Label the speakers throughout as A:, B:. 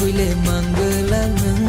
A: Yogile manggelangan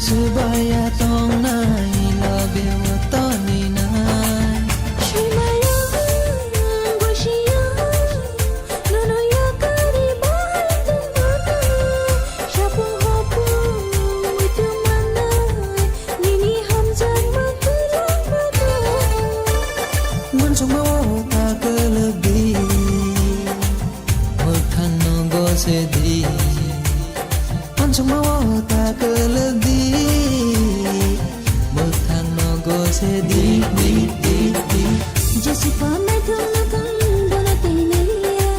A: Subaya tong nai love you toni nai
B: Shimaya Goshia Nono ya kari bai tumana Shapu hopu itu mana Nini hamzan matulang mata
A: Mun sumo ta kelebi Mekhan no go sedi Mun sumo ta kelebi se di
B: Jessica mai thong thong bona teinelia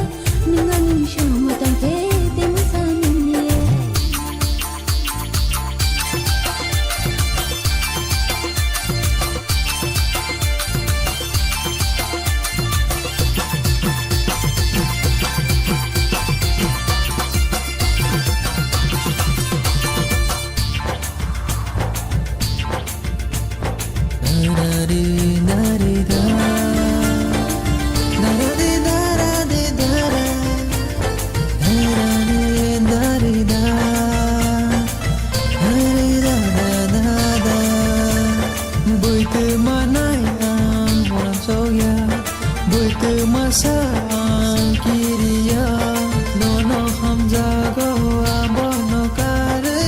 B: ningani shama tang ke te masaniye
A: Masa kiriya nono hamza go abono kare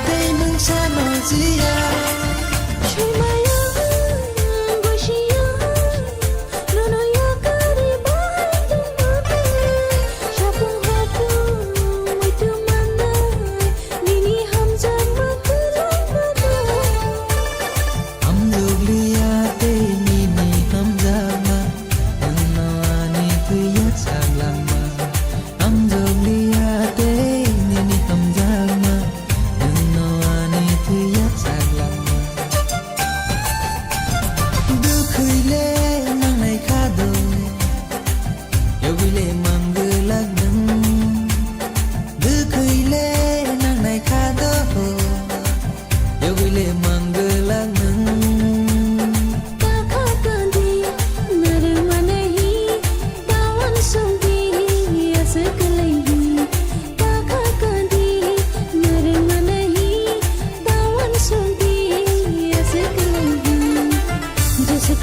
A: tei mung sana zia
B: Shimaya Goshia Nono ya kari bai tumana Shapu hopu itu mana Nini hamzan matulang mata
A: amjuglia te nini hamza ma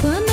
A: Fun.